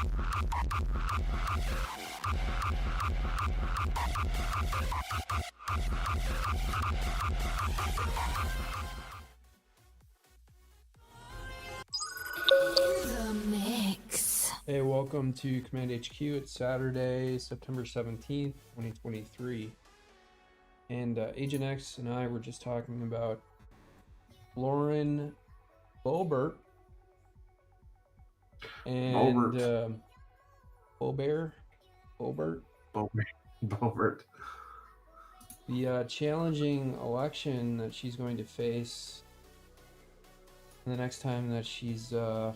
The mix. Hey, welcome to Command HQ. It's Saturday, September 17th, 2023. And Agent X and I were just talking about Lauren Boebert and Boebert, the challenging election that she's going to face the next time that she's on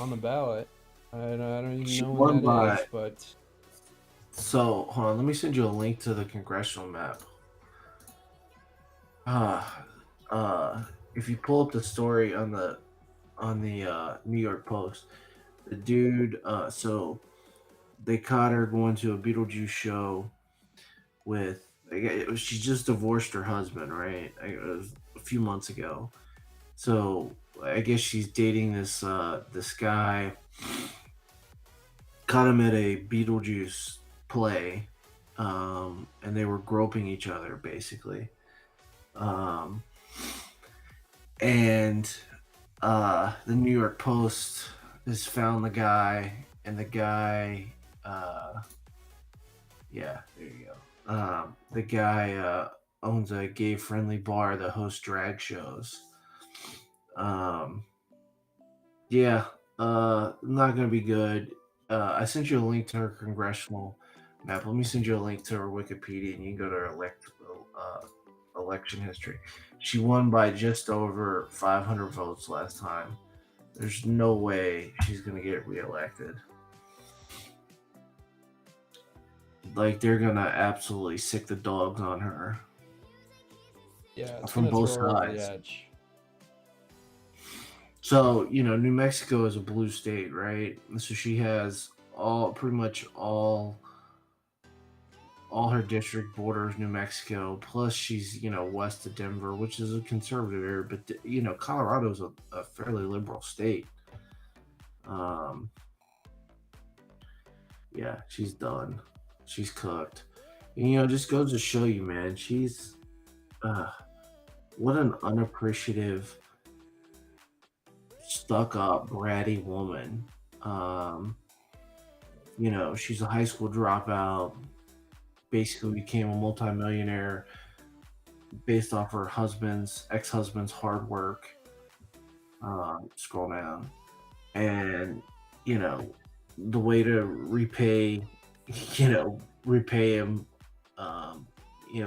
the ballot. I don't even know when that is, but... So, hold on, let me send you a link to the congressional map. If you pull up the story on the New York Post, the dude, so they caught her going to a Beetlejuice show with, she just divorced her husband, right? It was a few months ago. So I guess she's dating this guy. Caught him at a Beetlejuice play, and they were groping each other basically. And the New York Post has found the guy, and the guy, yeah, there you go. The guy owns a gay-friendly bar that hosts drag shows. Yeah, not gonna be good. I sent you a link to her congressional map. Let me send you a link to her Wikipedia, and you can go to her election history. She won by just over 500 votes last time. There's no way she's gonna get reelected. Like, they're gonna absolutely sick the dogs on her. Yeah, it's from both sides. So, New Mexico is a blue state, right? So she has pretty much all her district borders New Mexico. Plus, she's west of Denver, which is a conservative area. But Colorado's a fairly liberal state. Yeah, she's done. She's cooked. And, just goes to show you, man. She's what an unappreciative, stuck-up, bratty woman. She's a high school dropout. Basically became a multimillionaire based off her ex-husband's hard work. Scroll down. And, the way to repay him,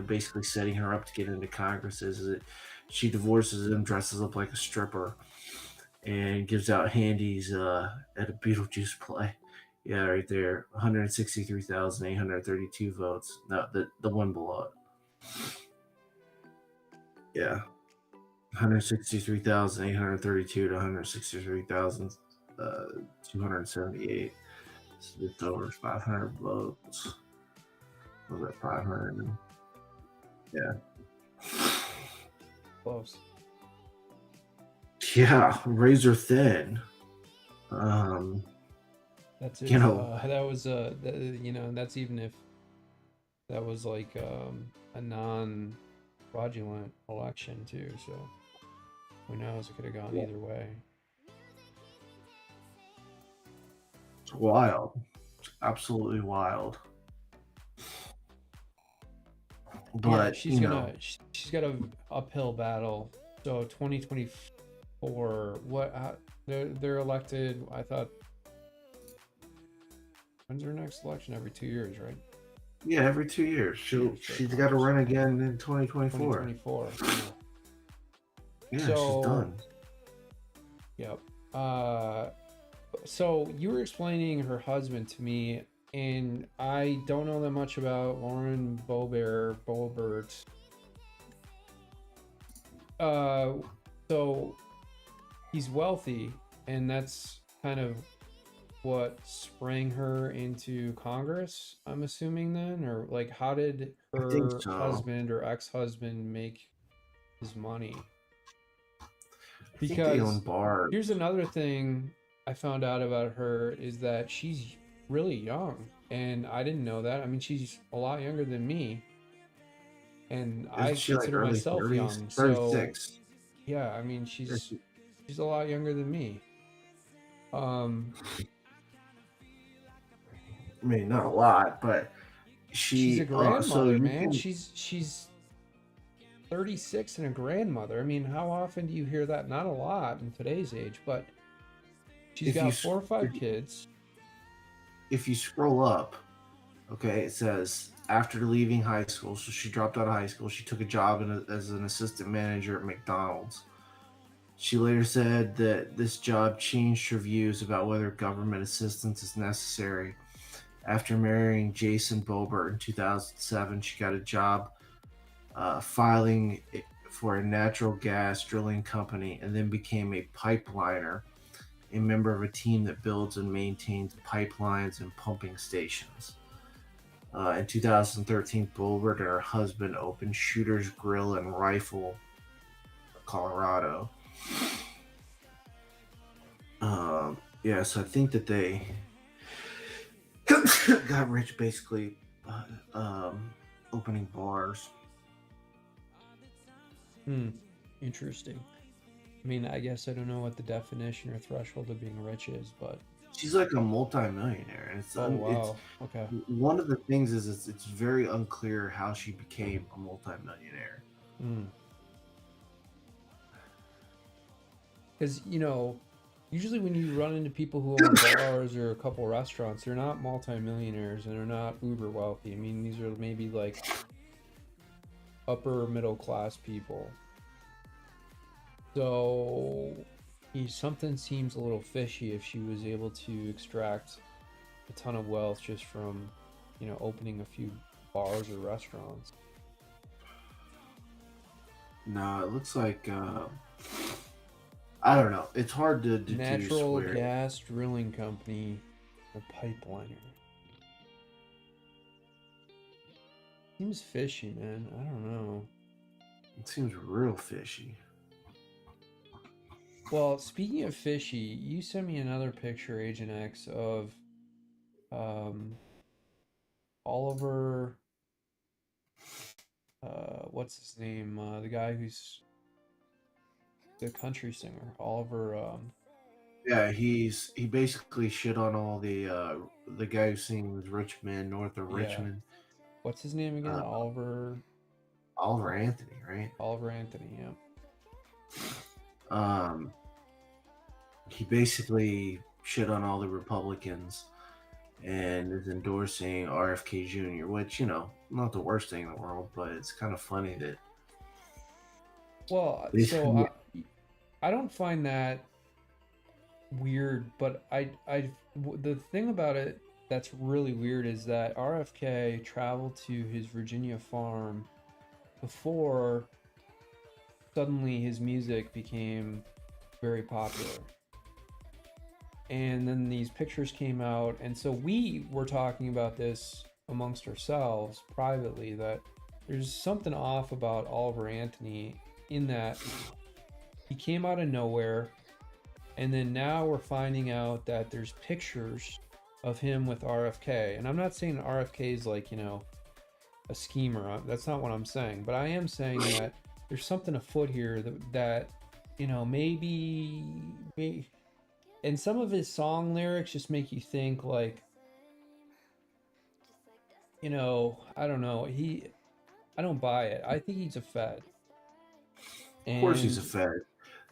basically setting her up to get into Congress is that she divorces him, dresses up like a stripper, and gives out handies at a Beetlejuice play. Yeah, right there. 163,832 votes. No, the one below it. Yeah. 163,832 to 163,278. So it's over 500 votes. Was that 500? Yeah. Close. Yeah, razor thin. That's it. That was that's even if that was like a non-fraudulent election too. So who knows? It could have gone either way. It's wild. It's absolutely wild. But she's got an uphill battle. So 2024, they're elected. I thought, when's her next election? Every 2 years, right? Yeah, every 2 years. She's got to run again in 2024. 2024. Yeah, she's done. Yep. So you were explaining her husband to me, and I don't know that much about Lauren Boebert. So he's wealthy, and that's kind of what sprang her into Congress, I'm assuming then? Or like, how did her husband or ex-husband make his money? Because here's another thing I found out about her is that she's really young, and I didn't know that. I mean, she's a lot younger than me, and Isn't I she like consider early myself 30s? young. So 36. yeah, I mean, she's a lot younger than me. Um, I mean, not a lot, but she's a so grandmother, you man. can, She's 36 and a grandmother. I mean, how often do you hear that? Not a lot in today's age, but she's if you got 4 or 5 kids. if you scroll up, okay, it says after leaving high school, so she dropped out of high school. She took a job as an assistant manager at McDonald's. She later said that this job changed her views about whether government assistance is necessary. After marrying Jason Boebert in 2007, she got a job filing for a natural gas drilling company and then became a pipeliner, a member of a team that builds and maintains pipelines and pumping stations. In 2013, Boebert and her husband opened Shooter's Grill and Rifle, Colorado. Yeah, so I think that they got rich basically opening bars. Interesting. I mean, I guess I don't know what the definition or threshold of being rich is, but She's like a multimillionaire, and oh it's wow, okay. one of the things is it's very unclear how she became a multimillionaire. Because usually when you run into people who own bars or a couple restaurants, they're not multimillionaires and they're not uber wealthy. I mean, these are maybe like upper middle class people. So something seems a little fishy if she was able to extract a ton of wealth just from, opening a few bars or restaurants. No, it looks like I don't know. It's hard to Natural swear. gas drilling company, a pipeliner. Seems fishy, man. I don't know. It seems real fishy. Well, speaking of fishy, you sent me another picture, Agent X, of um, Oliver. What's his name? The guy who's the country singer, Oliver. Yeah, he basically shit on all the guy who sings Richmond, north of Yeah. Richmond. What's his name again? Uh, Oliver. Oliver Anthony, right? Oliver Anthony. Yeah. He basically shit on all the Republicans and is endorsing RFK Jr., which, not the worst thing in the world, but it's kind of funny that. Well, so I don't find that weird, but the thing about it that's really weird is that RFK traveled to his Virginia farm before suddenly his music became very popular. And then these pictures came out, and so we were talking about this amongst ourselves privately, that there's something off about Oliver Anthony in that he came out of nowhere, and then now we're finding out that there's pictures of him with RFK. And I'm not saying RFK is like, a schemer. That's not what I'm saying. But I am saying that there's something afoot here that maybe, and some of his song lyrics just make you think like, I don't know. I don't buy it. I think he's a fed. Of course, he's a fed.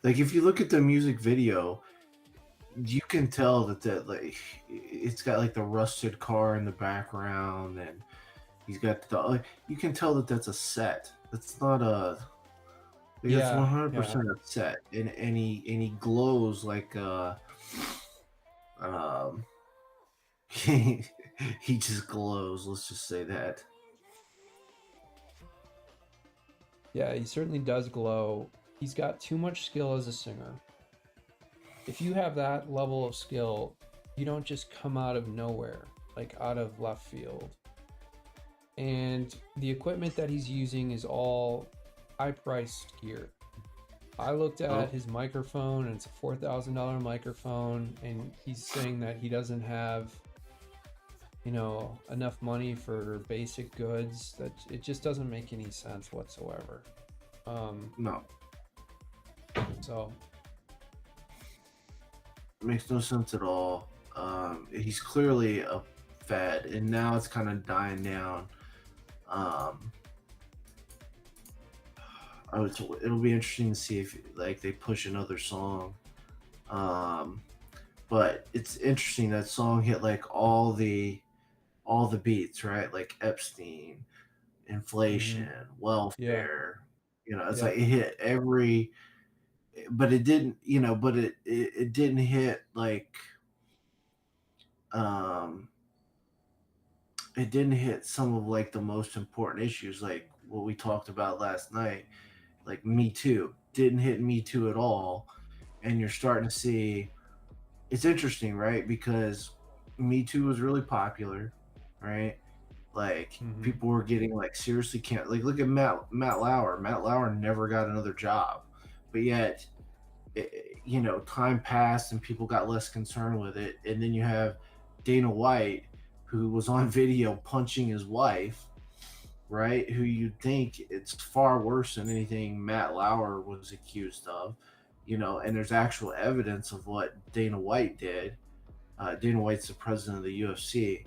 Like, if you look at the music video, you can tell that like it's got like the rusted car in the background, and he's got you can tell that that's a set. That's not a. Like, that's 100% a set, and he glows like he just glows. Let's just say that. Yeah, he certainly does glow. He's got too much skill as a singer. If you have that level of skill, you don't just come out of nowhere, like out of left field. And the equipment that he's using is all high-priced gear. I looked Oh, at his microphone, and it's a $4,000 microphone, and he's saying that he doesn't have, enough money for basic goods. That it just doesn't make any sense whatsoever. no. So It makes no sense at all. He's clearly a fad, and now it's kind of dying down. Um, it'll be interesting to see if like they push another song. Um, but it's interesting that song hit like all the beats, right? Like Epstein, mhm. inflation, Yeah, welfare. It's like yep. it hit every, but it didn't. But it didn't hit like um it didn't hit some of like the most important issues, like what we talked about last night, like Me Too. Didn't hit Me Too at all, and you're starting to see. It's interesting, right? Because Me Too was really popular, right? Like Hmm. people were getting like seriously can't like look at Matt Lauer. Matt Lauer never got another job, but yet time passed and people got less concerned with it. And then you have Dana White, who was on video punching his wife, right? Who you'd think it's far worse than anything Matt Lauer was accused of, and there's actual evidence of what Dana White did. Dana White's the president of the UFC,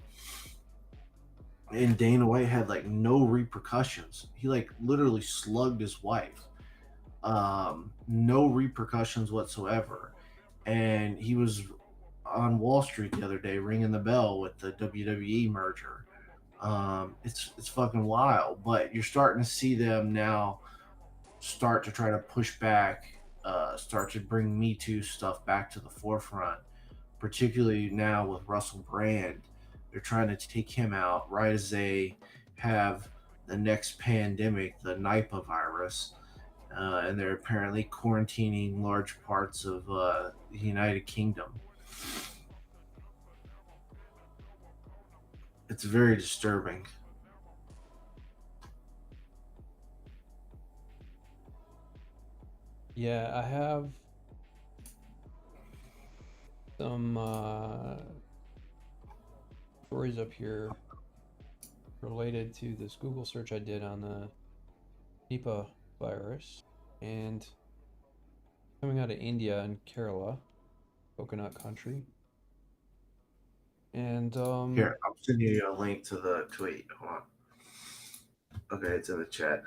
and Dana White had like no repercussions. He like literally slugged his wife. No repercussions whatsoever. And he was on Wall Street the other day ringing the bell with the WWE merger. It's fucking wild, but you're starting to see them now start to try to push back, start to bring Me Too stuff back to the forefront, particularly now with Russell Brand. They're trying to take him out right as they have the next pandemic, the Nipah virus, and they're apparently quarantining large parts of the United Kingdom. It's very disturbing. Yeah, I have some stories up here related to this Google search I did on the Nipah virus, and coming out of India and Kerala, coconut country. And Here, I'm sending you a link to the tweet. Hold on. Okay, it's in the chat.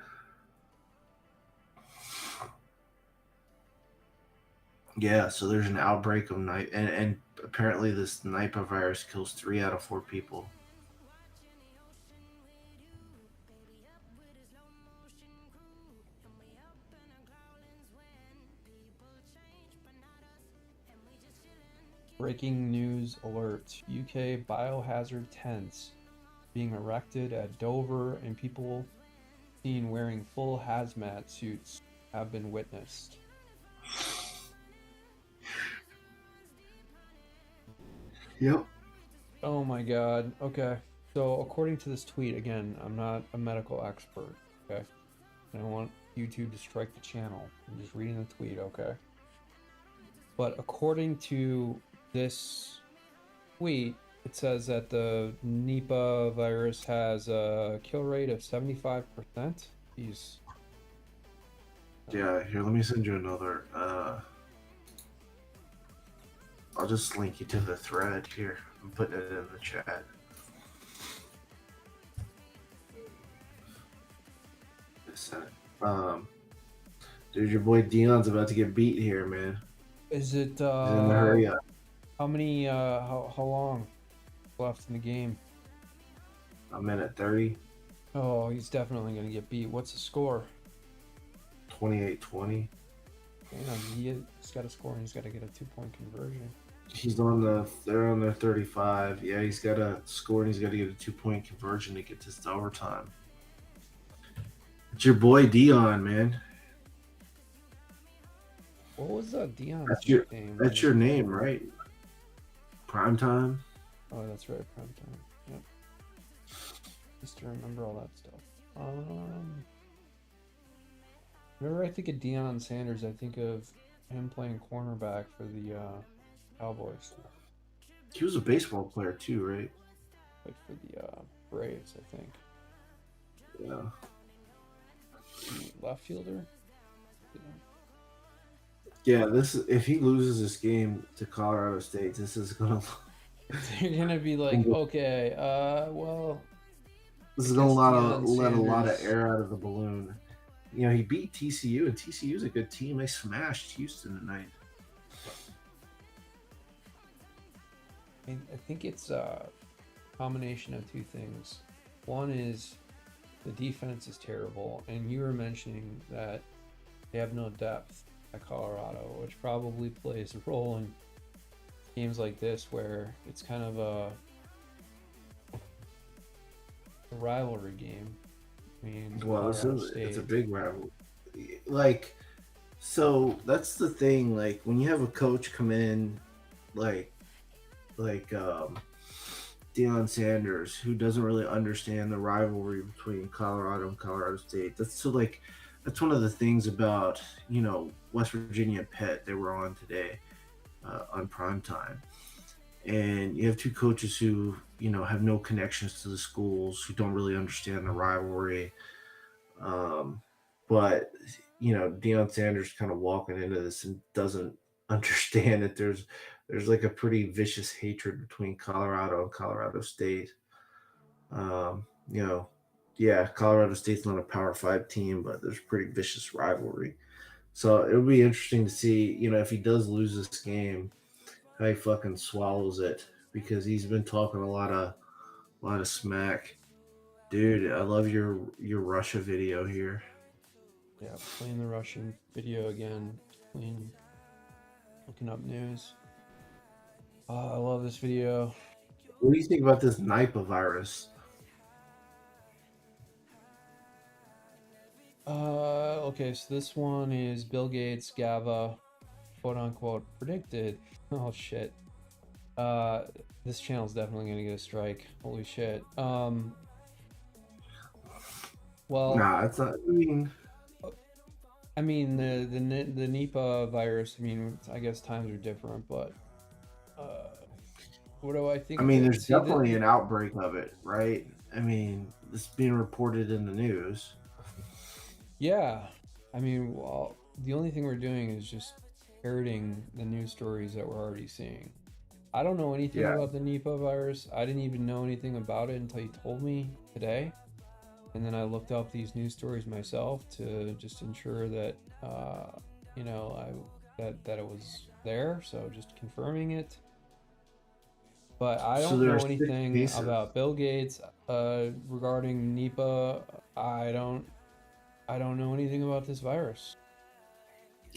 Yeah, so there's an outbreak of Nipah, and apparently this Nipah virus kills 3 out of 4 people. breaking news alert: UK biohazard tents being erected at Dover, and people seen wearing full hazmat suits have been witnessed. Yep. Oh my god. Okay. So, according to this tweet, again, I'm not a medical expert, okay? I don't want YouTube to strike the channel. I'm just reading the tweet, okay? But according to this tweet, it says that the Nipah virus has a kill rate of 75%. These. Yeah, here, let me send you another. I'll just link you to the thread here. I'm putting it in the chat. Um, dude, your boy Dion's about to get beat here, man. Is it He's in the hurry up. how many how long left in the game? A minute 30, Oh, he's definitely gonna get beat. What's the score? 28-20. Damn, he's got to score and he's got to get a 2-point conversion. They're on their 35. Yeah, he's got to score and he's got to get a 2-point conversion to get this to overtime. It's your boy Dion, man. What was Dion's name? That's your name, right? Prime time. Oh, that's right, prime time. Yep. Just to remember all that stuff. Whenever I think of Deion Sanders, I think of him playing cornerback for the Cowboys, He was a baseball player too, right? like for the Braves, I think. Yeah. The left fielder. Yeah. Yeah, this if he loses this game to Colorado State, this is gonna They're gonna be like, okay, well, this I is gonna guess Deion let a lot of Sanders. air out of the balloon. You know, he beat TCU, and TCU's a good team. They smashed Houston tonight. I think it's a combination of two things. One is the defense is terrible, and you were mentioning that they have no depth at Colorado, which probably plays a role in games like this where it's kind of a rivalry game. I mean, Well, Colorado it's a State. big rivalry. Like, so that's the thing. Like when you have a coach come in, like like Deion Sanders, who doesn't really understand the rivalry between Colorado and Colorado State. That's so like that's one of the things about West Virginia and Pitt. They were on today on prime time, and you have two coaches who have no connections to the schools, who don't really understand the rivalry. Um, but Deion Sanders kind of walking into this and doesn't understand that there's like a pretty vicious hatred between Colorado and Colorado State. Um, you know, yeah, Colorado State's not a Power Five team, but there's pretty vicious rivalry. So it'll be interesting to see, if he does lose this game, how he fucking swallows it because he's been talking a lot of smack. Dude, I love your Russia video here. Yeah, playing the Russian video again. Clean. Looking up news. I love this video. What do you think about this Nipah virus? Okay, so this one is Bill Gates, GABA, quote unquote, predicted. Oh shit. Uh, this channel's definitely gonna get a strike. Holy shit. Well, Nah, it's not. I mean the Nipah virus. I mean, I guess times are different, but what do I think I of mean, it? there's See definitely the an outbreak of it, right? I mean, it's being reported in the news. yeah. I mean, well, the only thing we're doing is just parroting the news stories that we're already seeing. I don't know anything Yeah. about the Nipah virus. I didn't even know anything about it until you told me today. And then I looked up these news stories myself to just ensure that, that it was there. So just confirming it. But I So don't there are know 6 anything cases. about Bill Gates regarding Nipah. I don't know anything about this virus.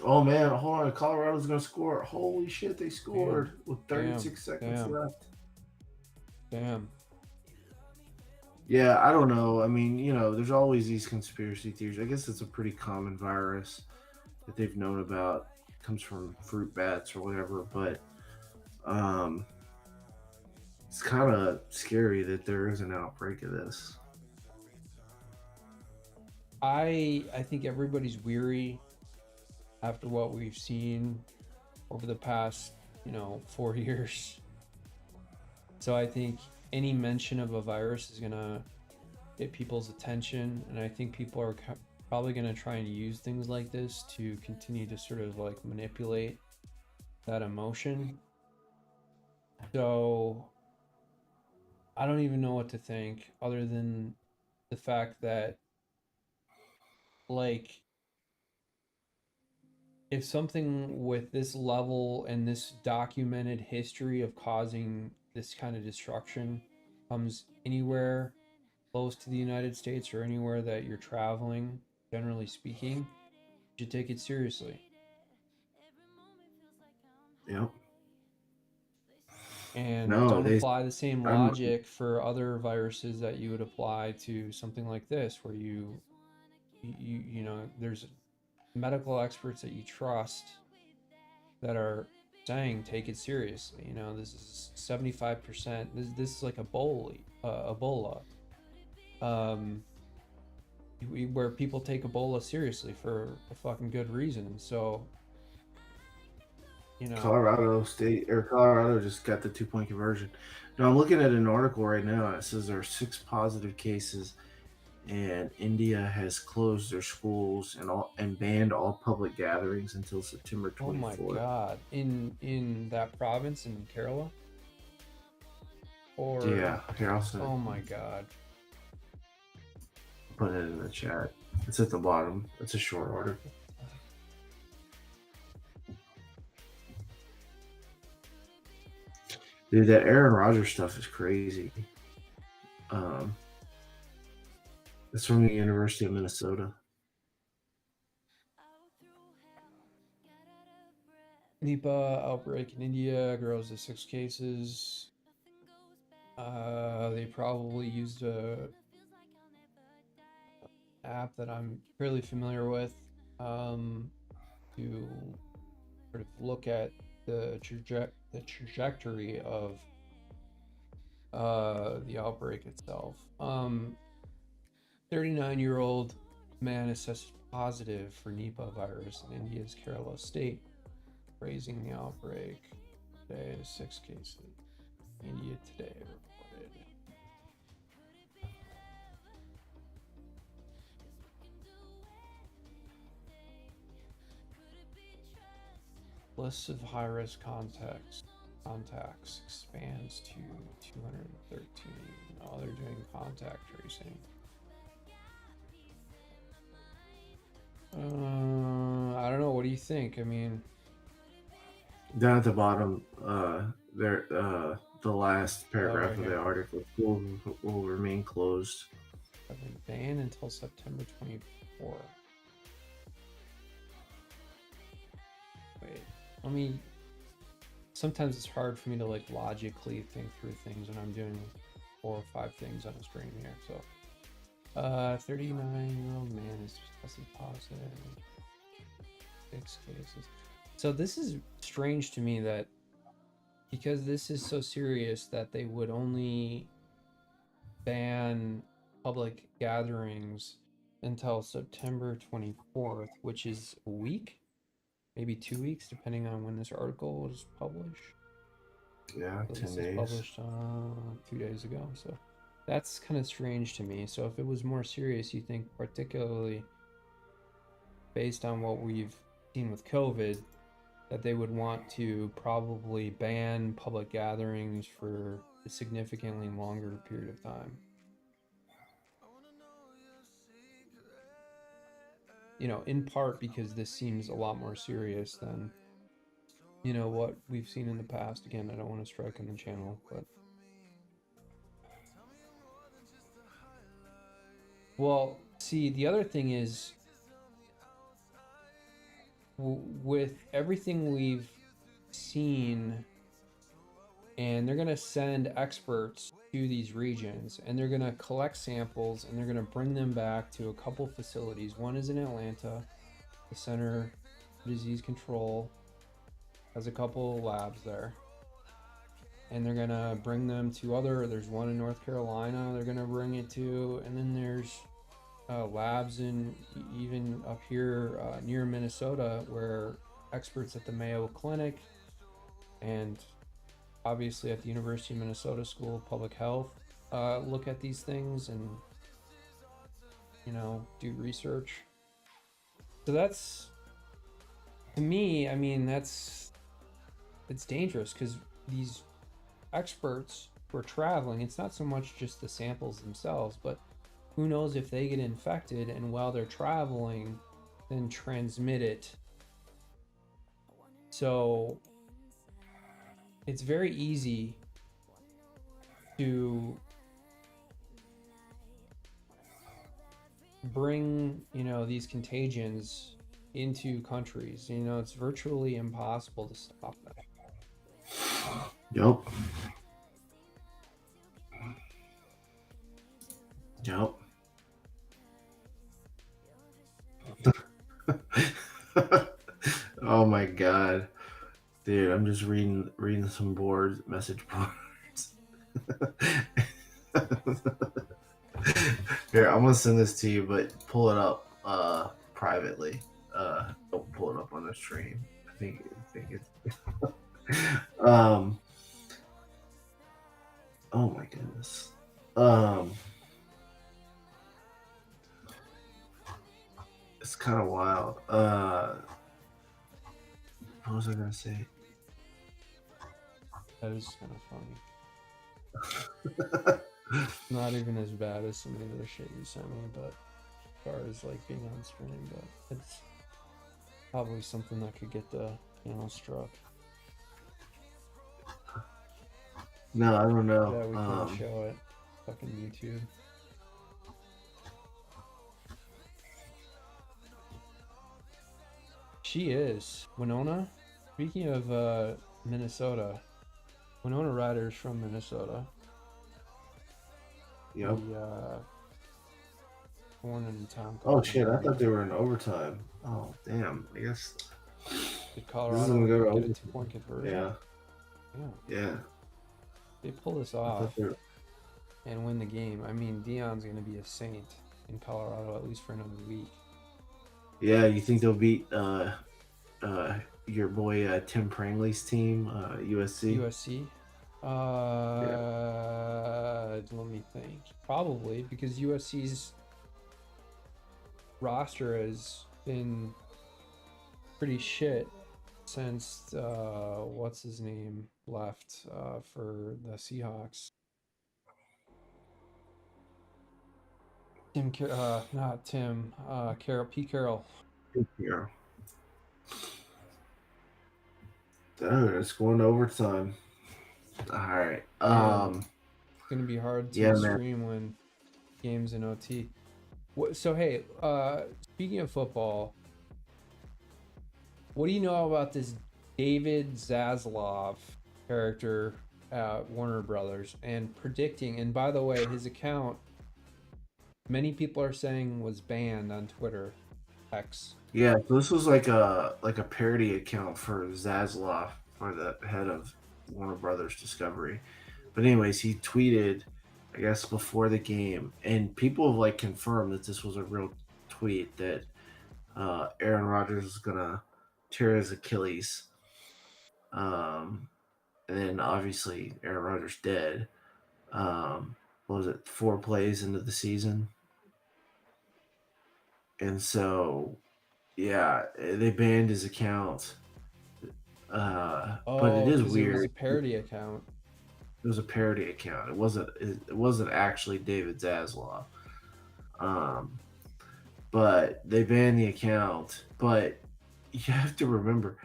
Oh man, hold on. Colorado's gonna score. Holy shit, they Damn, scored with damn, 36 seconds damn, left. damn. Yeah, I don't know. I mean, there's always these conspiracy theories. I guess it's a pretty common virus that they've known about. It comes from fruit bats or whatever, but um, it's kind of scary that there is an outbreak of this. I think everybody's weary after what we've seen over the past, 4 years. So I think any mention of a virus is gonna get people's attention, and I think people are probably gonna try and use things like this to continue to sort of like manipulate that emotion. So I don't even know what to think other than the fact that like if something with this level and this documented history of causing this kind of destruction comes anywhere close to the United States or anywhere that you're traveling, generally speaking, you should take it seriously. Yep. And No, don't apply the same I'm, logic for other viruses that you would apply to something like this, where there's medical experts that you trust that are saying take it seriously. This is 75%. This is like Ebola. Um, where people take Ebola seriously for a fucking good reason. So, Colorado just got the 2-point conversion. Now I'm looking at an article right now. And it says there are 6 positive cases, and India has closed their schools and banned all public gatherings until September 24th. Oh my god! In that province in Kerala, or yeah, here oh my god! Put it in the chat. It's at the bottom. It's a short article. Dude, that Aaron Rodgers stuff is crazy. It's from the University of Minnesota. Nipah outbreak in India grows to 6 cases. They probably used a app that I'm fairly familiar with to sort of look at the trajectory of the outbreak itself. 39-year-old man is tested positive for Nipah virus in India's Kerala state, raising the outbreak today to 6 cases. India Today reported. List of high-risk contacts expands to 213. Oh, they're doing contact tracing. I don't know. What do you think? I mean, down at the bottom, the last paragraph of the article: schools will remain closed. Have been banned until September 24. Wait, let me. Sometimes it's hard for me to like logically think through things when I'm doing 4 or 5 things on a stream here. So, 39-year-old man is tested positive. 6 cases. So this is strange to me that because this is so serious that they would only ban public gatherings until September 24th, which is a week, maybe 2 weeks, depending on when this article was published. Yeah, so 10 this days. Was published 2 days ago, so that's kind of strange to me. So if it was more serious, you think, particularly based on what we've seen with COVID, that they would want to probably ban public gatherings for a significantly longer period of time. In part because this seems a lot more serious than, what we've seen in the past. Again, I don't want to strike on the channel, but... Well, see, the other thing is, with everything we've seen, and they're going to send experts to these regions, and they're going to collect samples, and they're going to bring them back to a couple facilities. One is in Atlanta, the Center for Disease Control has a couple of labs there, and they're going to bring them to there's one in North Carolina they're going to bring it to, and then there's labs in even up here near Minnesota, where experts at the Mayo Clinic and obviously at the University of Minnesota School of Public Health look at these things and do research. So that's, to me, I mean, it's dangerous, because these experts who are traveling, it's not so much just the samples themselves, but who knows if they get infected and while they're traveling then transmit it. So it's very easy to bring these contagions into countries. It's virtually impossible to stop that. Yep. Oh my god, dude! I'm just reading some message boards. Here, I'm gonna send this to you, but pull it up privately. Don't pull it up on the stream. I think it's um oh my goodness. It's kind of wild. What was I gonna say? That is kind of funny. Not even as bad as some of the other shit you sent me, but as far as like being on stream, but it's probably something that could get the channel struck. No, I don't know. Yeah, we can't show it. Fucking YouTube. She is. Winona? Speaking of Minnesota, Winona Ryder's from Minnesota. Yep. Born in town. Oh shit! I thought they were in overtime. Oh damn! I guess. Did Colorado get a 2-point conversion? Yeah. Yeah. They pull this off and win the game. I mean, Dion's gonna be a saint in Colorado at least for another week. Yeah, you think they'll beat your boy Tim Prangley's team, USC? USC. Let me think. Probably, because USC's roster has been pretty shit since what's his name left for the Seahawks. Not Tim. Pete Carroll. Yeah. Dude, it's going to overtime. All right. It's gonna be hard to stream when games in OT. So hey, speaking of football, what do you know about this David Zaslav character at Warner Brothers and predicting? And by the way, his account, many people are saying, was banned on Twitter. X. Yeah, so this was like a parody account for Zaslav, for the head of Warner Brothers Discovery. But anyways, he tweeted, I guess, before the game, and people have like confirmed that this was a real tweet, that Aaron Rodgers is gonna tear his Achilles. And then obviously Aaron Rodgers dead. What was it, 4 plays into the season? And so, yeah, they banned his account. But it is weird. It was a parody account. It was a parody account. It wasn't actually David Zaslav. But they banned the account. But you have to remember,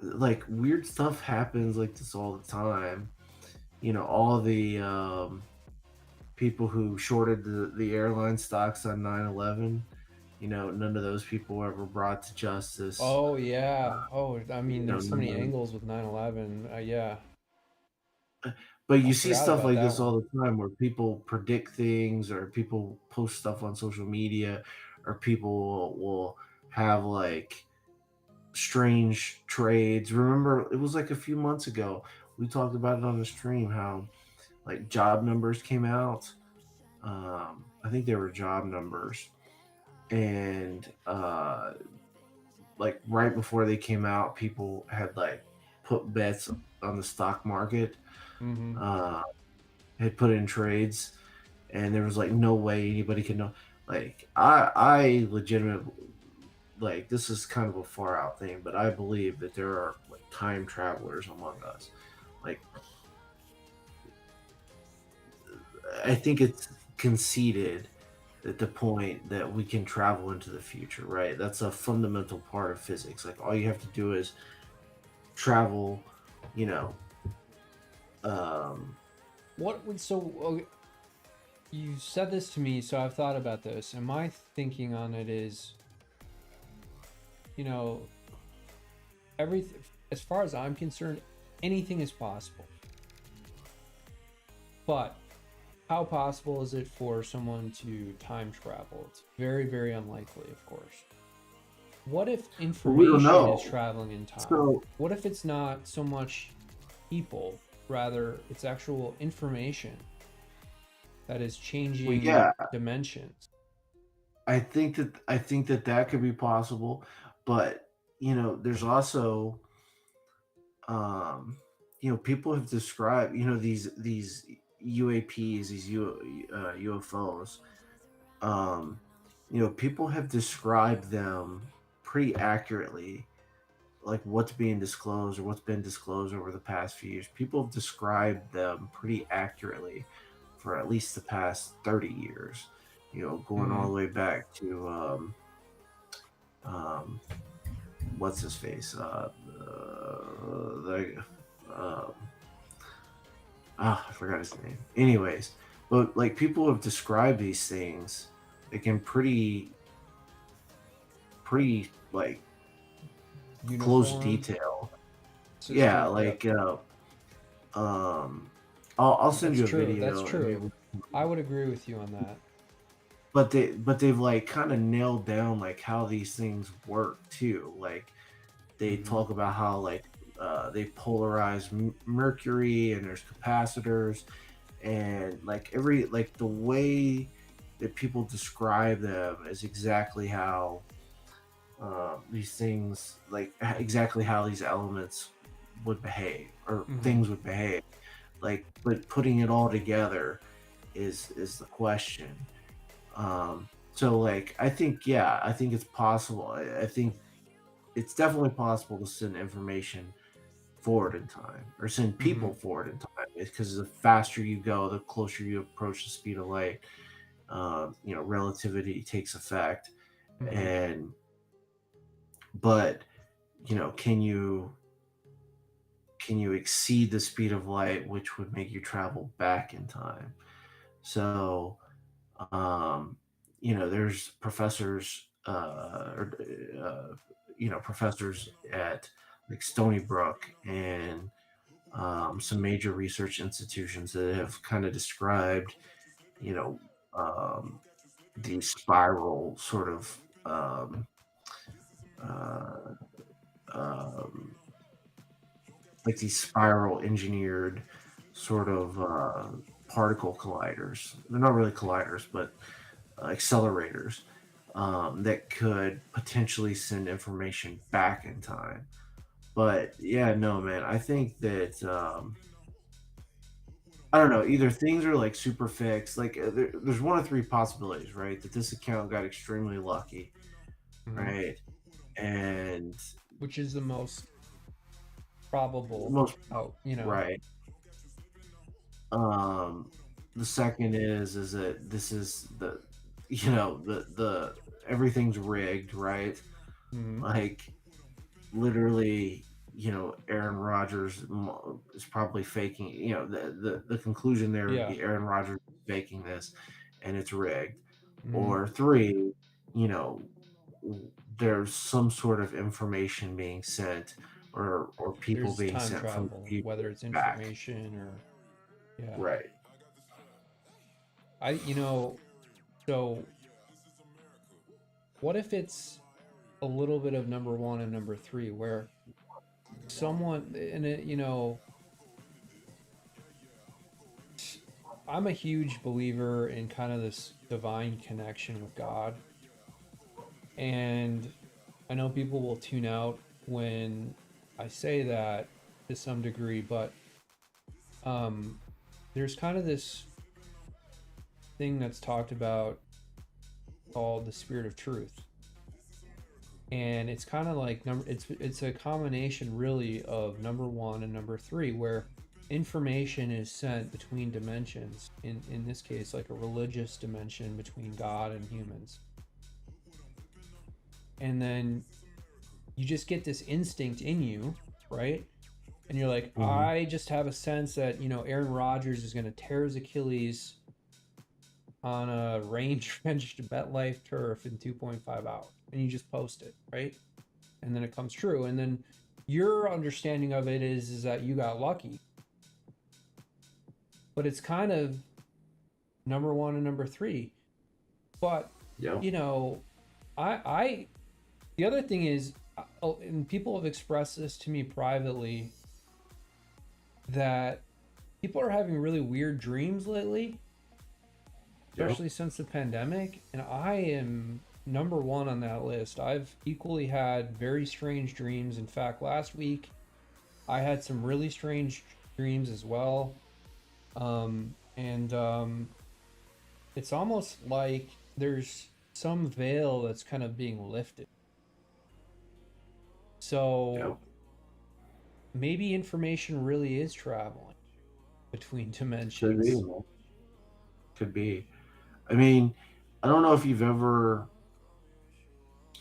like, weird stuff happens like this all the time. You know, all the people who shorted the airline stocks on 9/11, you know, none of those people were ever brought to justice. Oh yeah. I mean, there's so many angles with 9/11. Yeah. But you see stuff like this all the time, where people predict things, or people post stuff on social media, or people will have like strange trades. Remember, it was like a few months ago, we talked about it on the stream, how like job numbers came out. I think they were job numbers, and like right before they came out, people had like put bets on the stock market. Had put in trades, and there was like no way anybody could know. Like I legitimately, like, this is kind of a far out thing, but I believe that there are like time travelers among us. Like, I think it's conceded at the point that we can travel into the future, right? That's a fundamental part of physics. Like, all you have to do is travel, you know. You said this to me, so I've thought about this, and my thinking on it is, you know, everything, as far as I'm concerned, anything is possible. But how possible is it for someone to time travel? It's very, very unlikely, of course. What if information is traveling in time? So, what if it's not so much people, rather it's actual information? that is Well, changing yeah, dimensions. I think that could be possible, but there's also um, people have described these UAPs, these UFOs. Um, people have described them pretty accurately, like what's being disclosed or what's been disclosed over the past few years. People have described them pretty accurately for at least the past 30 years. Going all Mm-hmm. the way back to um, what's his face? The um, I forgot his name. Anyways, but like people have described these things like in pretty like close Uniform, detail. Yeah, consistent. Yep. like um, I'll send That's you a true. That's video and true. maybe. I would agree with you on that. But they've like kind of nailed down like how these things work too. Like they Mm-hmm. talk about how like they polarize mercury and there's capacitors and like every like the way that people describe them is exactly how these things like exactly how these elements would behave or Mm-hmm. things would behave like but putting it all together is the question. So like I think it's possible. I think it's definitely possible to send information forward in time or send Mm-hmm. people forward in time because the faster you go the closer you approach the speed of light. Relativity takes effect. Mm-hmm. And but can you exceed the speed of light, which would make you travel back in time? So um there's professors professors at like Stony Brook and some major research institutions that have kind of described you know um, the spiral sort of uh, um, like these spiral engineered sort of particle colliders. They're not really colliders, but accelerators that could potentially send information back in time. But yeah, no, man, I think that I don't know. Either things are like super fixed. Like there's one of three possibilities, right? That this account got extremely lucky, Mm-hmm. right? And Which is the most probable most out, you know. right. Um, the second is that this is the everything's rigged, right? Mm-hmm. Like literally, Aaron Rodgers is probably faking. The conclusion there would Yeah. be Aaron Rodgers is faking this, and it's rigged. Mm-hmm. Or three, you know, there's some sort of information being sent, or people There's being time sent from the travel, whether future it's back. information or yeah. Right. So what if it's a little bit of number one and number three, where someone in it, I'm a huge believer in kind of this divine connection with God. And I know people will tune out when I say that to some degree, but um, there's kind of this thing that's talked about called the spirit of truth. And it's kind of like it's a combination really of number one and number three, where information is sent between dimensions, in this case like a religious dimension between God and humans. And then you just get this instinct in you, right? And you're like, Hmm. I just have a sense that Aaron Rodgers is going to tear his Achilles on a range wrenched MetLife turf in 2.5 hours, and you just post it, right? And then it comes true. And then your understanding of it is that you got lucky. But it's kind of number one and number three. But Yep. you know, I the other thing is, and people have expressed this to me privately, that people are having really weird dreams lately, Yep. especially since the pandemic, and I am number one on that list. I've equally had very strange dreams. In fact, last week I had some really strange dreams as well. And it's almost like there's some veil that's kind of being lifted. So Yep. maybe information really is traveling between Could be, dimensions. man. Could be. I mean, I don't know if you've ever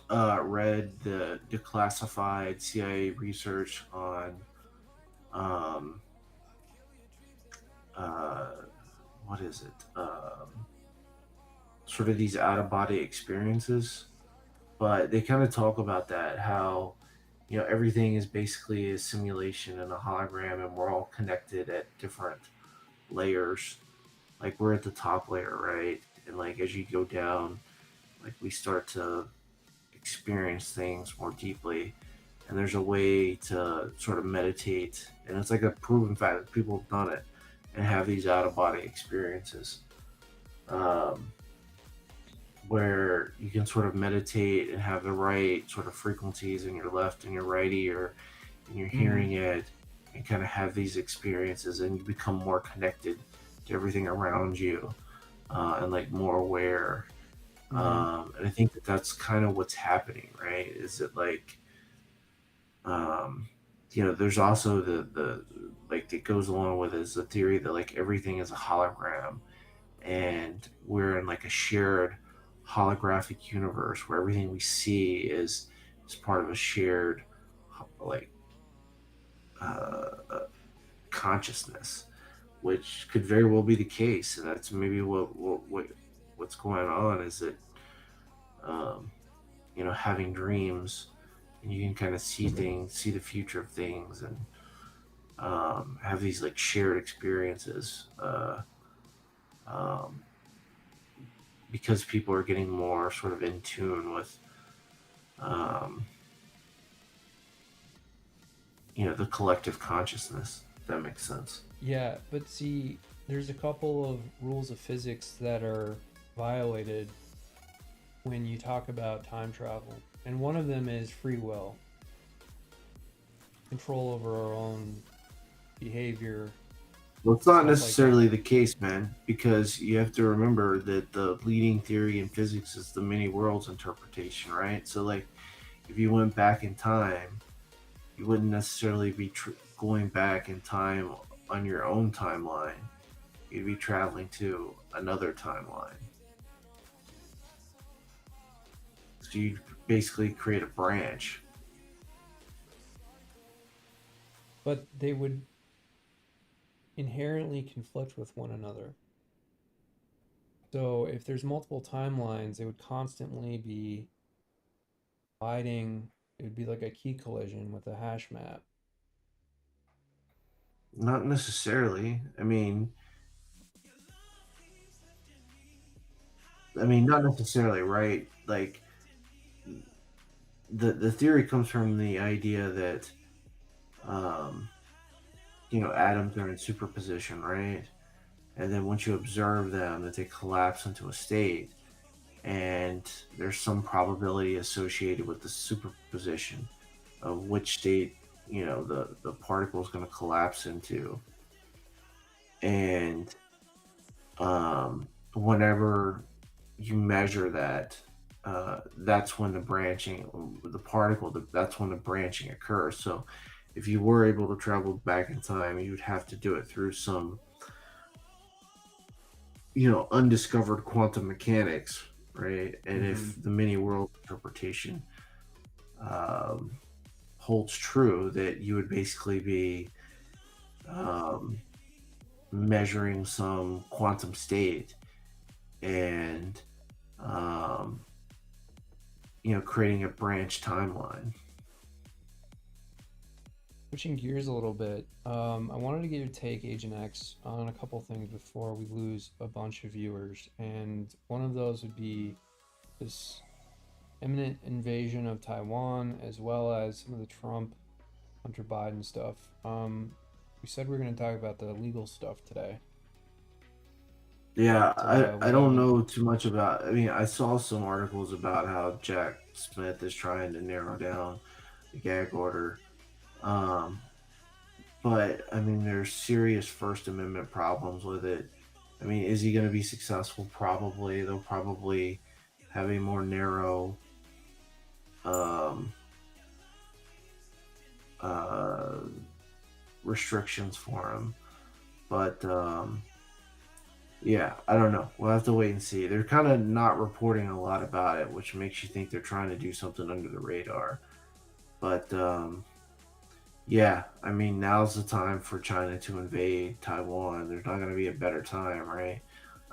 read the declassified CIA research on um, uh, what is it? Sort of these out of body experiences, but they kind of talk about that how everything is basically a simulation and a hologram, and we're all connected at different layers. Like we're at the top layer, right? And like as you go down, like we start to experience things more deeply, and there's a way to sort of meditate, and it's like a proven fact that people have done it and have these out of body experiences, um, where you can sort of meditate and have the right sort of frequencies in your left and your right ear and you're Mm-hmm. hearing it, and kind of have these experiences, and you become more connected to everything around you, and like more aware. Mm-hmm. And I think that that's kind of what's happening, right? Is it like, um, there's also the like that goes along with it is the theory that like everything is a hologram, and we're in like a shared holographic universe where everything we see is part of a shared like uh, consciousness, which could very well be the case, and that's maybe what's going on is that um, having dreams, and you can kind of see things, see the future of things, and have these like shared experiences, um, because people are getting more sort of in tune with um, the collective consciousness. If that makes sense. Yeah, but see, there's a couple of rules of physics that are violated when you talk about time travel. And one of them is free will, control over our own behavior, Well, it's not stuff like that. necessarily the case, man, because you have to remember that the leading theory in physics is the many worlds interpretation, right? So, like, if you went back in time, you wouldn't necessarily be going back in time on your own timeline. You'd be traveling to another timeline. So you basically create a branch. But they would inherently conflict with one another. So if there's multiple timelines, they would constantly be colliding. It would be like a key collision with a hash map. Not necessarily. I mean, not necessarily, right? Like the theory comes from the idea that um, atoms are in superposition, right? And then once you observe them, that they collapse into a state, and there's some probability associated with the superposition of which state the particle is going to collapse into, and whenever you measure that, that's when the branching, the particle, that's when the branching occurs. So if you were able to travel back in time, you would have to do it through some undiscovered quantum mechanics, right? And Mm-hmm. if the many world interpretation um, holds true, that you would basically be um, measuring some quantum state, and um, creating a branch timeline. Switching gears a little bit, I wanted to get your take, Agent X, on a couple things before we lose a bunch of viewers. And one of those would be this imminent invasion of Taiwan, as well as some of the Trump, Hunter Biden stuff. We said we are going to talk about the legal stuff today. Yeah, But I we don't haven't. know too much about. I mean, I saw some articles about how Jack Smith is trying to narrow down the gag order. Um, but I mean, there's serious First Amendment problems with it. I mean, is he going to be successful? Probably. They'll probably have a more narrow um, uh, restrictions for him. But yeah, I don't know. We'll have to wait and see. They're kind of not reporting a lot about it, which makes you think they're trying to do something under the radar. But yeah, I mean, now's the time for China to invade Taiwan. There's not going to be a better time, right?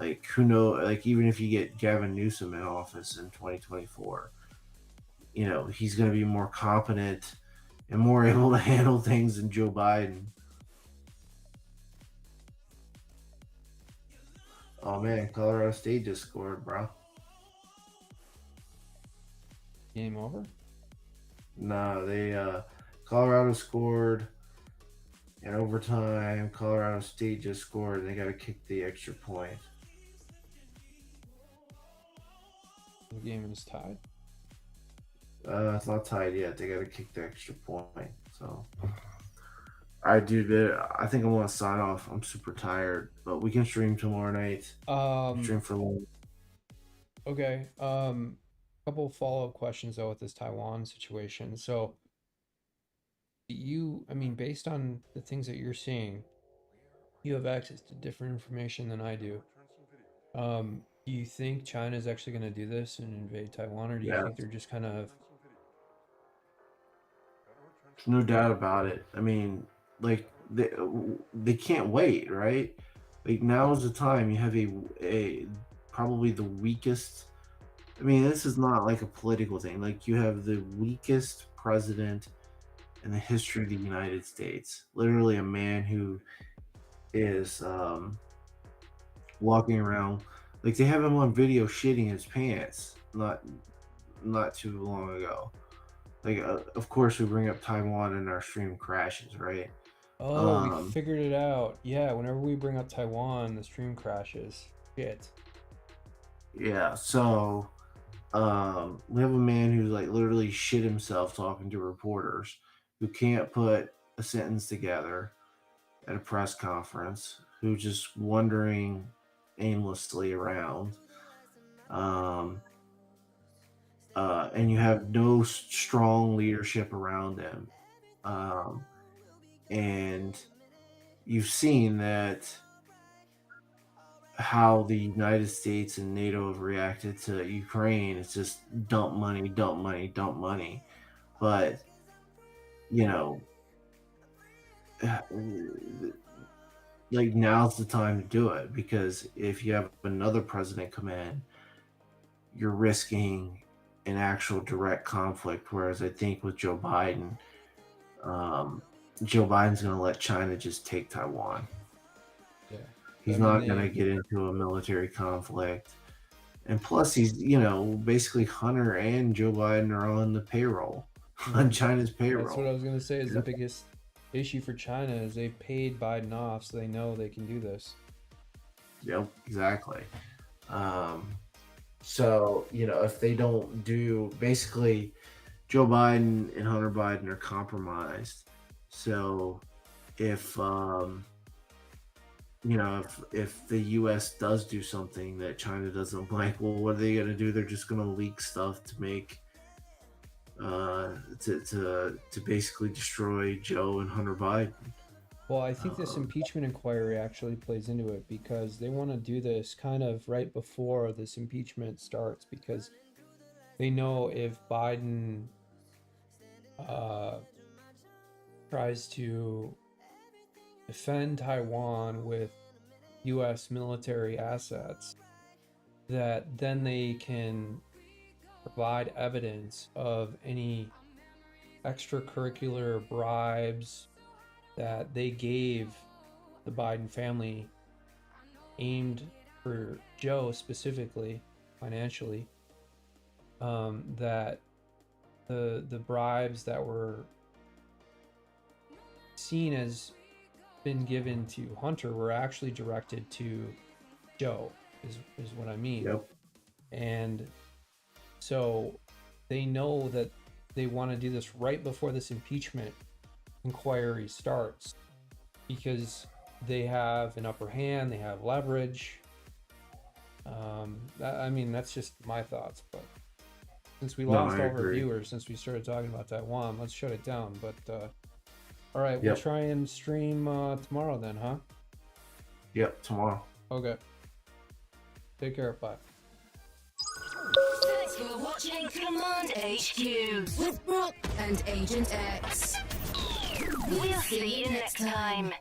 Like, who knows? Like, even if you get Gavin Newsom in office in 2024, he's going to be more competent and more able to handle things than Joe Biden. Oh man, Colorado State just scored, bro. Game over. No, Colorado scored in overtime. Colorado State just scored, and they got to kick the extra point. The game is tied. It's not tied yet. They got to kick the extra point. So, all right, dude. I think I'm gonna sign off. I'm super tired, but we can stream tomorrow night. Stream for long. Okay. Couple follow-up questions though with this Taiwan situation. So I mean, based on the things that you're seeing, you have access to different information than I do. Do you think China is actually going to do this and invade Taiwan, or do you Yeah, think they're just kind of? no doubt about it. I mean, like they can't wait, right? Like now is the time. You have a probably the weakest. I mean, this is not like a political thing. Like you have the weakest president in the history of the United States. Literally, a man who is walking around like they have him on video shitting his pants. Not too long ago. Like, of course, we bring up Taiwan and our stream crashes, right? Oh, we Um, figured it out. Yeah, whenever we bring up Taiwan, the stream crashes. Shit. yeah. So, we have a man who like literally shit himself talking to reporters who can't put a sentence together at a press conference, who just wandering aimlessly around. Um, and you have no strong leadership around him. Um, and you've seen that how the United States and NATO have reacted to Ukraine. It's just dump money, dump money, dump money. But, you know, like now's the time to do it because if you have another president come in, you're risking an actual direct conflict. Whereas I think with um, Joe Biden's going to let China just take Taiwan. Yeah. I He's mean, not going to they. get into a military conflict. And plus, he's basically Hunter and Joe Biden are on the payroll, on Mhm. China's That's what I payroll. was gonna say. Is the Yeah. biggest issue for China is they paid Biden off, so they know they can do this. Yep, exactly. Um, so, if they don't do, basically, Joe Biden and Hunter Biden are compromised. So, if, if the U.S. does do something that China doesn't like, well, what are they going to do? They're just going to leak stuff to make to basically destroy Joe and Hunter Biden. Well, I think this Um, impeachment inquiry actually plays into it because they want to do this kind of right before this impeachment starts because they know if Biden uh, tries to defend Taiwan with U.S. military assets, that then they can provide evidence of any extracurricular bribes that they gave the Biden family aimed for Joe specifically financially. That the bribes that were seen as been given to Hunter were actually directed to show, is what I mean. Yep. And so they know that they want to do this right before this impeachment inquiry starts because they have an upper hand, they have leverage. I mean, that's just my thoughts, but since we lost all of our viewers since we started talking about Taiwan, let's shut it down. But all right, we'll try and stream tomorrow then, huh? Yep, tomorrow. Okay. Take care. Bye. Thanks for watching Command HQ with Brock and Agent X. We'll see you next time.